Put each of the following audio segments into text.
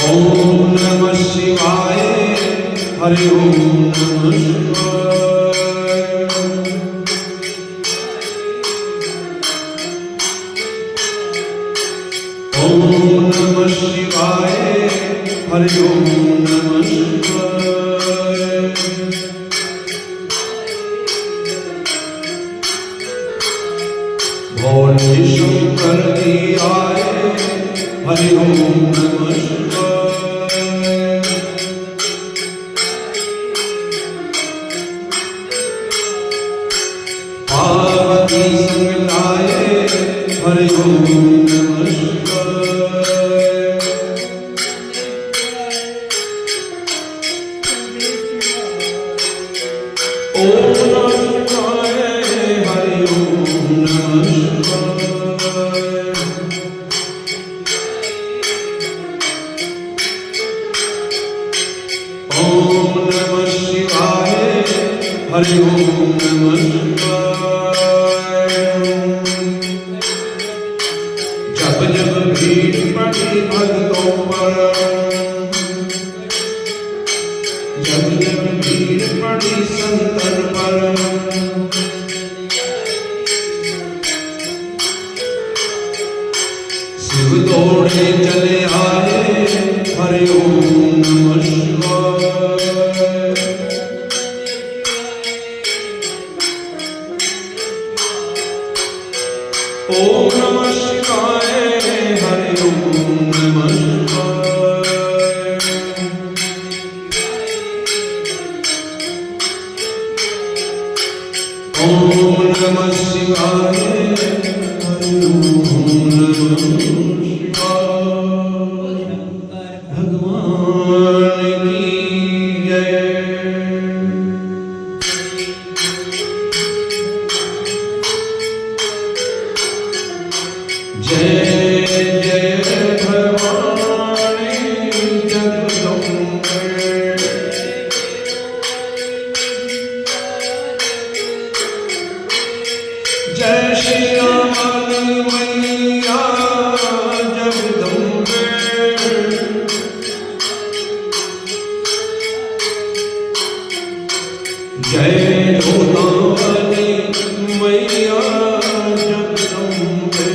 ओम नमः शिवाय हरि ओम नमः शिवाय ओम नमः शिवाय हरि ओम नमः शिवाय भोले शंकर जी आए हरि ओम नमः शिवाय पार्वती संग लाए हरि ओम नमः शिवाय ओम नमः शिवाय हरि ओम नमः शिवाय ओम नमः शिवाय हरि ओम नमः शिवाय जब जब भीड़ पड़ी भक्तों पर जब जब भीड़ पड़ी संतन पर शिव दौड़े चले आए हरि ओम नमः शिवाय ओम नमः शिवाय हरि ओम नमः शिवाय ओम नमः शिवाय हरि ओम नमः शिवाय भगवान की जय जय जय भवानी जगदम्बे जय श्री राम मैया जगदम्बे जय लोनावली मैया जगदम्बे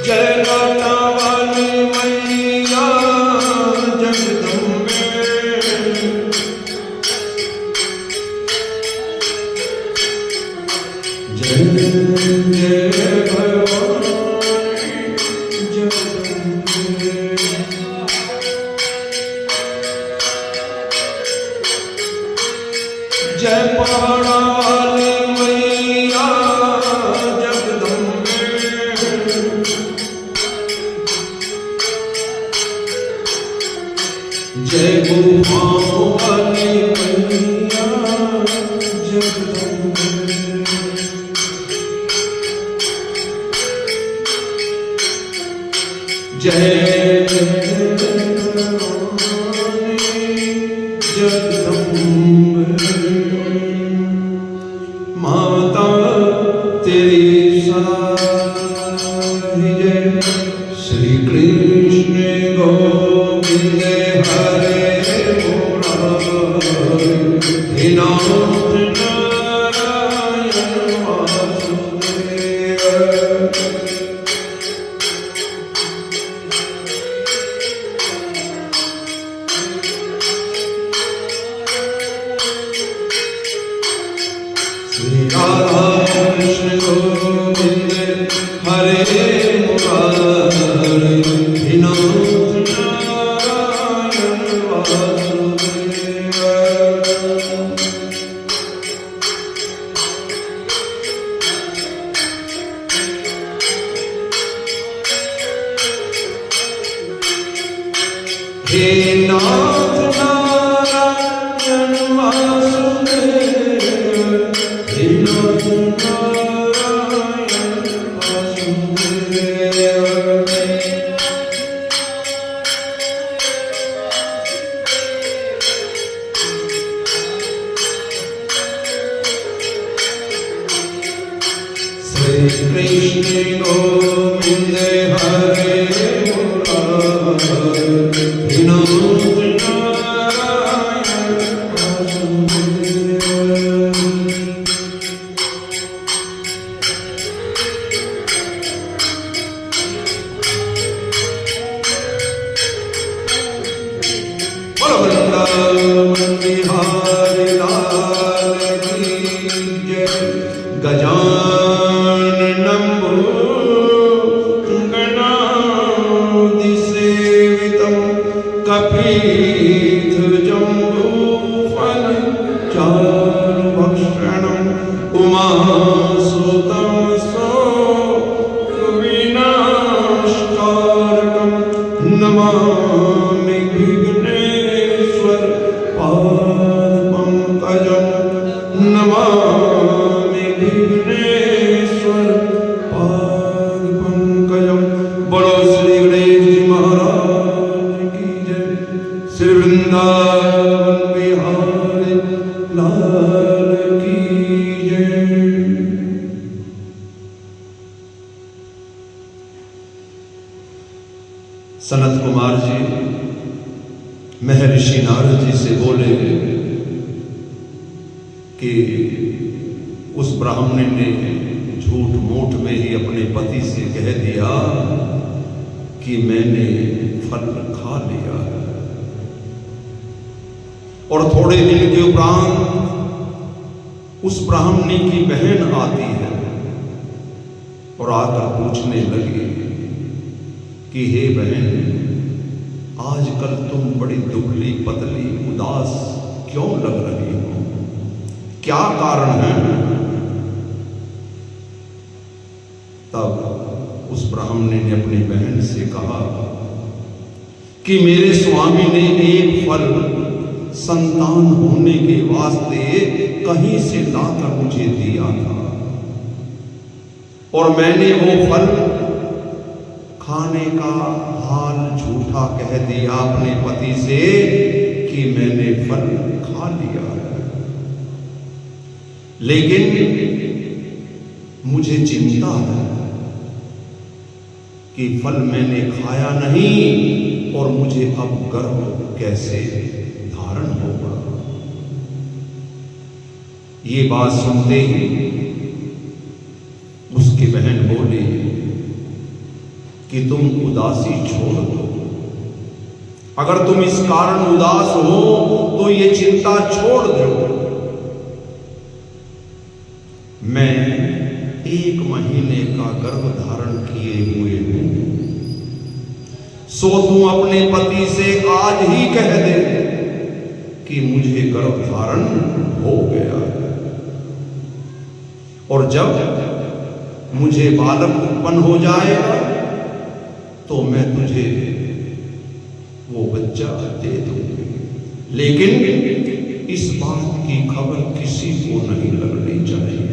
जय लाटा वाली मैया जगदम्बे जय जय भवानी जगदम्बे जय पहाड़ा वाली मैया जगदम्बे जय गुफाओं वाली मैया जगदम्बे जय भवानी जगदम्बे माता तेरी सदा जय Sri Radha Krishna Govind Hare Murari Vinoda Narayan Vasudeva. He Nath Narayan Vasudeva, He Nath Narayan Vasudeva. Sri Krishna Govind Hare Murari Vinoda Narayan Vasudeva. Vrindavan Bihari Lal ki jai. Gajananam Ganadi Sevitam Kapith Jambu Fal Charvakshanam Umasutam So Vinashkarakam Namami Vigneswar Pad Pankajam Namami Vigneswar Pad Pankajam. Bolo Shri Ganesh Ji Maharaj ki jai. Shri Vrindavan Bihari Lal ki jai. Sanat Kumar ji महर्षि नारद जी से बोले कि उस ब्राह्मण ने झूठ मूठ में ही अपने पति से कह दिया कि मैंने फल खा लिया है। और थोड़े दिन के उपरांत उस ब्राह्मणी की बहन आती है और आकर पूछने लगी कि हे बहन, आजकल तुम बड़ी दुबली पतली उदास क्यों लग रही हो, क्या कारण है? तब उस ब्राह्मण ने अपनी बहन से कहा कि मेरे स्वामी ने एक फल संतान होने के वास्ते कहीं से लाकर मुझे दिया था और मैंने वो फल खाने का हाल झूठा कह दिया अपने पति से कि मैंने फल खा लिया है। लेकिन मुझे चिंता है कि फल मैंने खाया नहीं और मुझे अब गर्भ कैसे धारण होगा। ये बात सुनते ही उसकी बहन बोली कि तुम उदासी छोड़ दो। अगर तुम इस कारण उदास हो तो ये चिंता छोड़ दो। मैं 1 महीने का गर्भ धारण किए हुए हूं, सो तू अपने पति से आज ही कह दे कि मुझे गर्भ धारण हो गया है और जब मुझे बालक उत्पन्न हो जाएगा तो मैं तुझे वो बच्चा दे दूंगी। लेकिन इस बात की खबर किसी को नहीं लगनी चाहिए।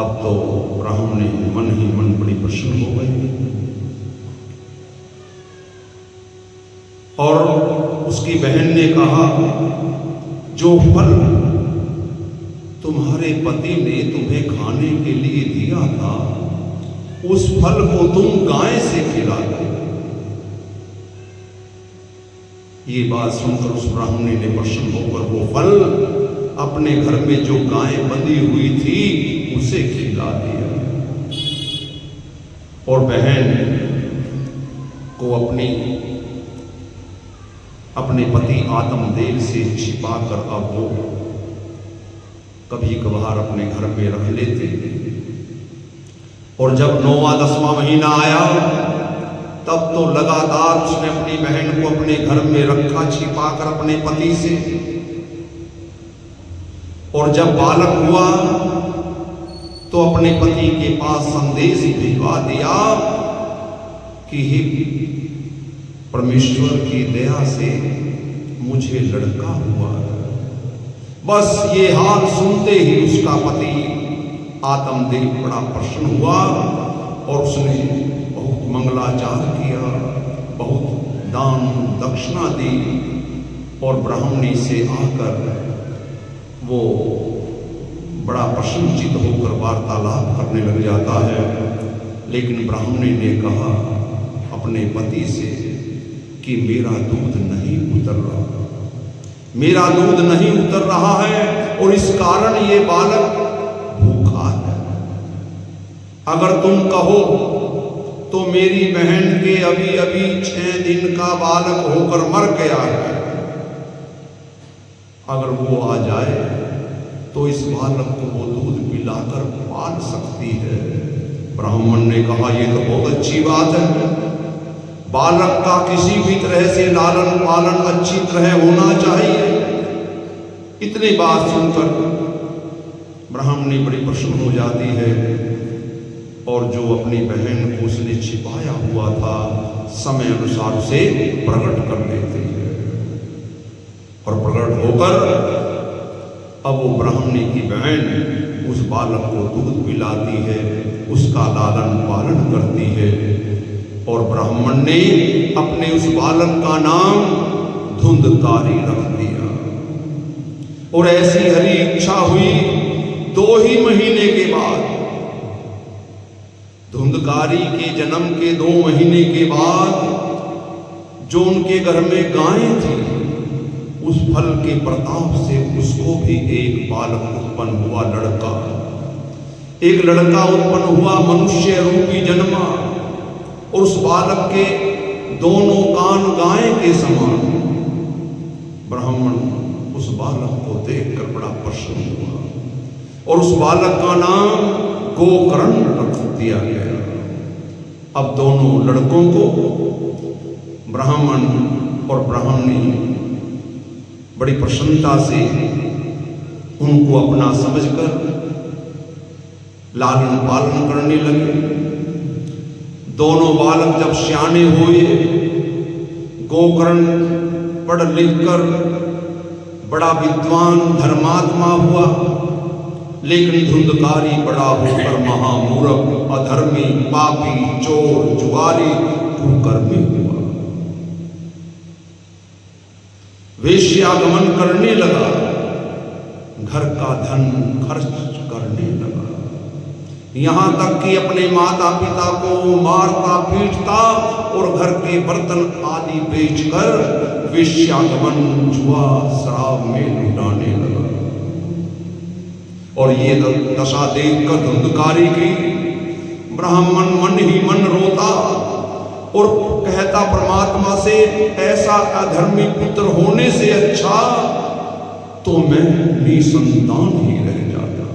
अब तो ब्राह्मण मन ही मन बड़ी प्रसन्न हो गई और उसकी बहन ने कहा, जो फल तुम्हारे पति ने तुम्हें खाने के लिए दिया था उस फल को तुम गाय से खिला दो। ये बात सुनकर उस ब्राह्मणी ने प्रसन्न होकर वो फल अपने घर में जो गाय बंधी हुई थी उसे खिला दिया और बहन को अपने पति आत्मदेव से छिपाकर अब वो कभी कभार अपने घर में रख लेते। और जब 9वां 10वां महीना आया तब तो लगातार उसने अपनी बहन को अपने घर में रखा छिपाकर अपने पति से। और जब बालक हुआ तो अपने पति के पास संदेश भिजवा दिया कि हे परमेश्वर की दया से मुझे लड़का हुआ। बस ये हाल सुनते ही उसका पति आत्मदेव बड़ा प्रसन्न हुआ और उसने बहुत मंगलाचार किया, बहुत दान दक्षिणा दी और ब्राह्मणी से आकर वो बड़ा प्रसन्नचित होकर वार्तालाप करने लग जाता है। लेकिन ब्राह्मणी ने कहा अपने पति से कि मेरा दूध नहीं उतर रहा, मेरा दूध नहीं उतर रहा है और इस कारण ये बालक भूखा है। अगर तुम कहो तो मेरी बहन के अभी अभी 6 दिन का बालक होकर मर गया है, अगर वो आ जाए तो इस बालक को वो दूध पिलाकर पाल सकती है। ब्राह्मण ने कहा ये तो बहुत अच्छी बात है, बालक का किसी भी तरह से लालन पालन अच्छी तरह होना चाहिए। इतनी बात सुनकर ब्राह्मणी बड़ी प्रसन्न हो जाती है और जो अपनी बहन को उसने छिपाया हुआ था समय अनुसार उसे प्रकट कर देती है। और प्रकट होकर अब वो ब्राह्मणी की बहन उस बालक को दूध पिलाती है, उसका लालन पालन करती है। और ब्राह्मण ने अपने उस बालक का नाम धुंधकारी रख दिया। और ऐसी हरी इच्छा हुई 2 ही महीने के बाद, धुंधकारी के जन्म के 2 महीने के बाद जो उनके घर में गायें थी उस फल के प्रताप से उसको भी एक बालक उत्पन्न हुआ, लड़का। एक लड़का उत्पन्न हुआ, मनुष्य रूपी जन्मा। और उस बालक के दोनों कान गाय के समान। ब्राह्मण उस बालक को देखकर बड़ा प्रसन्न हुआ और उस बालक का नाम गोकर्ण रख दिया गया। अब दोनों लड़कों को ब्राह्मण और ब्राह्मणी बड़ी प्रसन्नता से उनको अपना समझकर लालन पालन करने लगे। दोनों बालक जब सियाने हुए, गोकर्ण पढ़ लिख कर बड़ा विद्वान धर्मात्मा हुआ, लेकिन धुंधकारी बड़ा होकर महामूर्ख, अधर्मी, पापी, चोर, जुआरी, कुकर्मी हुआ। वेश्यागमन करने लगा, घर का धन खर्च करने लगा, यहां तक कि अपने माता पिता को मारता पीटता और घर के बर्तन आदि बेचकर वेश्यागमन, जुआ, शराब में लुटाने लगा। और ये दशा देखकर धुंधकारी की ब्राह्मण मन ही मन रोता और कहता परमात्मा से ऐसा अधर्मी पुत्र होने से अच्छा तो मैं निसंतान ही रह जाता,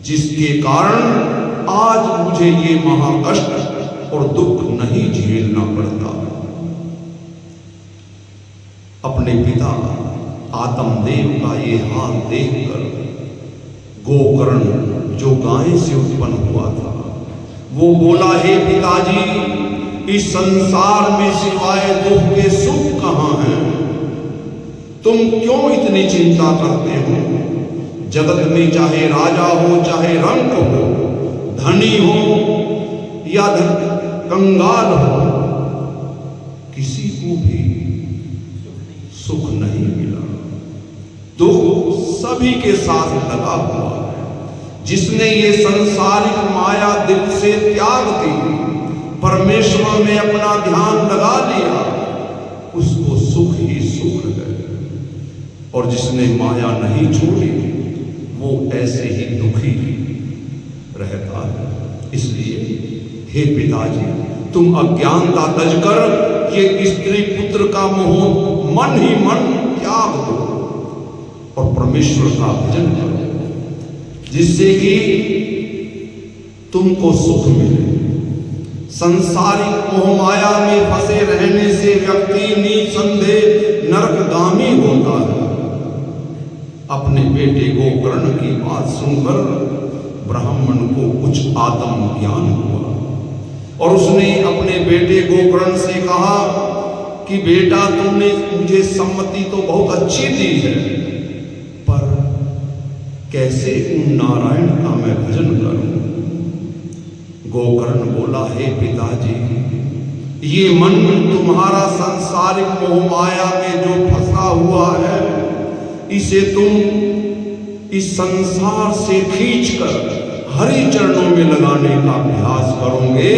जिसके कारण आज मुझे ये महाकष्ट और दुख नहीं झेलना पड़ता। अपने पिता आत्मदेव का ये हाल देखकर गोकर्ण जो गाय से उत्पन्न हुआ था वो बोला, हे पिताजी, इस संसार में सिवाय दुख के सुख कहां है? तुम क्यों इतनी चिंता करते हो? जगत में चाहे राजा हो, चाहे रंक हो, धनी हो या कंगाल हो, किसी को भी सुख नहीं मिला। दुख सभी के साथ लगा हुआ है। जिसने ये संसारिक माया दिल से त्याग दी, परमेश्वर में अपना ध्यान लगा लिया, उसको सुख ही सुख है। और जिसने माया नहीं छोड़ी वो ऐसे ही दुखी रहता है। इसलिए हे पिताजी, तुम अज्ञानता तज कर ये स्त्री पुत्र का मोह मन ही मन त्याग दो और परमेश्वर का भजन करो, जिससे कि तुमको सुख मिले। संसारिक मोह माया में फंसे रहने से व्यक्ति निसंदेह नरकगामी होता है। अपने बेटे गोकर्ण की बात सुनकर ब्राह्मण को कुछ आत्म ज्ञान हुआ और उसने अपने बेटे गोकर्ण से कहा कि बेटा, तुमने मुझे सम्मति तो बहुत अच्छी दी है, पर कैसे उन नारायण का मैं भजन करूं? गोकर्ण बोला, हे पिताजी, ये मन तुम्हारा सांसारिक मोह माया में जो फंसा हुआ है, इसे तुम इस संसार से खींचकर हरि चरणों में लगाने का अभ्यास करोगे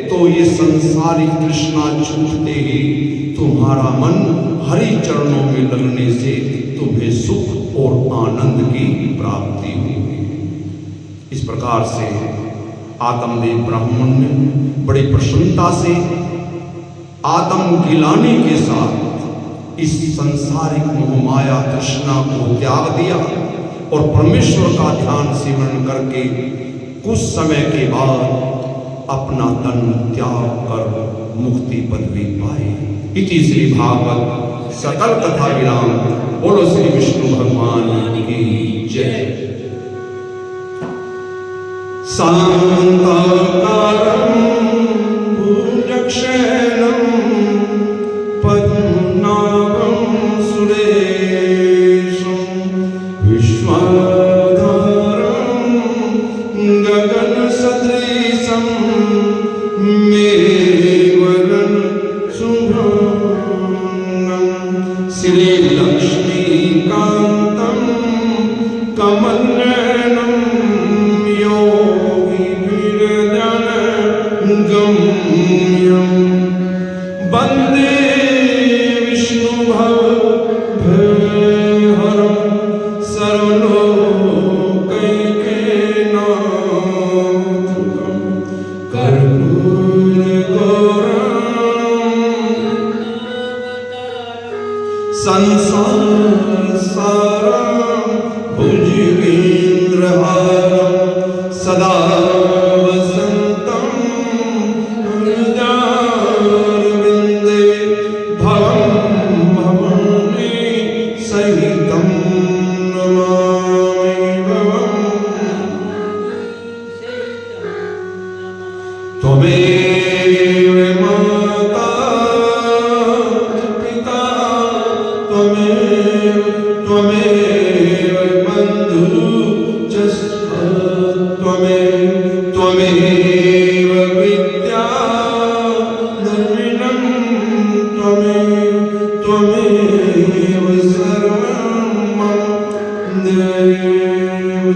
तो ये सांसारिक तृष्णा छूटते ही तुम्हारा मन हरि चरणों में लगने से तुम्हें सुख और आनंद की प्राप्ति होगी। इस प्रकार से आत्मदेव ब्राह्मण ने बड़ी प्रसन्नता से आत्म गिलानी के साथ इस संसारिक मोह माया तृष्णा को त्याग दिया और परमेश्वर का ध्यान सिमरण करके कुछ समय के बाद अपना तन त्याग कर मुक्ति पदवी पाई। इति श्री भागवत सकल कथा विराम। बोलो श्री विष्णु भगवान की जय। शांताकारं भुजगशयनं पद्मनाभं सुरेशं विश्वाधारं गगनसदृशं मेघवर्णं शुभांगं श्रीलक्ष्मीकान्तं कमलनयनं गम्यं वन्दे विष्णुभवभयहरं सर्वलोकैकनाथं कर्पूरगौरं संसारसारं भुजगेन्द्रहारं सदा त्वमेव माता पिता त्वमेव बन्धु च सखा त्वमेव विद्या धर्मिणं त्वमेव सर्वं मम देव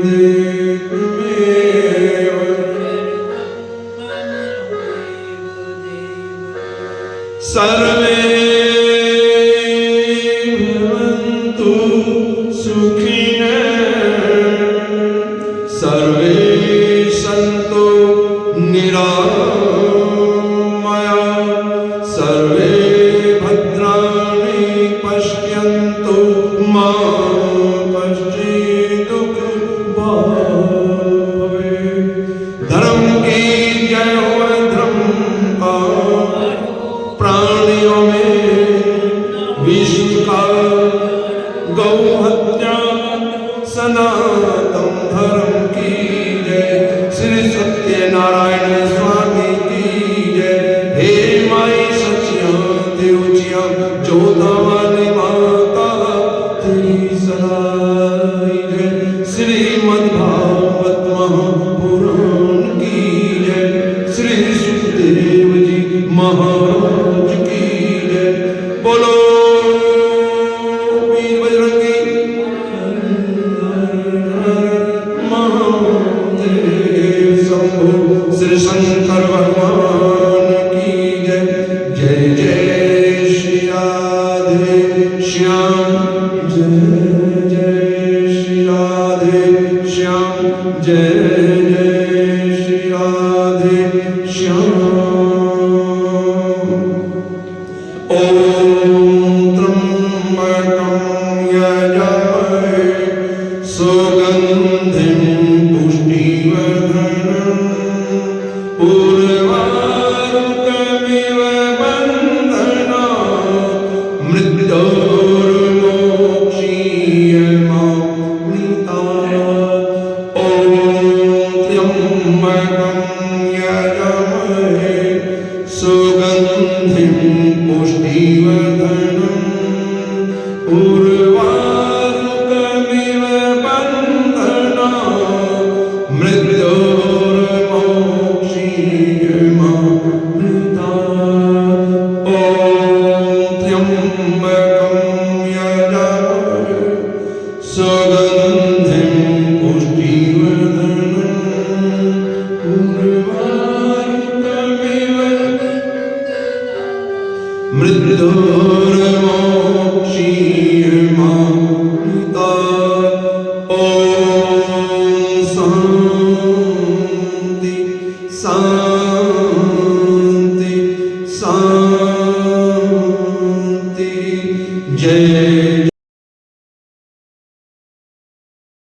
सर्वे भवन्तु सुखिनः सर्वे सन्तु निरामयाः सर्वे भद्राणि पश्यन्तु मा कश्चित् दुःखभाग् भवेत्। धर्म की जय हो, धर्म का प्राणियों में विश्व का गौ हत्या सनातन धर्म की श्याम जय जय श्री राधे श्याम। ओम त्र्यंबकं यजामहे सुगंधिं पुष्टिवर्धनम् उर्वारुकमिव बन्धनात् मृत्योर्मोक्षीयमामृतात्। ॐ त्र्यंबकं यजामहे सुगंधिं पुष्टिवर्धनम् उर्वारुकमिव बन्धनात् मृत्योर्मोक्षीयमामृतात्। ॐ त्र्यंबकं यजामहे सुगंधिं पुष्टिवर्धनम् उर्वारुकमिव मृत्योर्मोक्षीयमामृतात्। ॐ शान्ति शान्ति।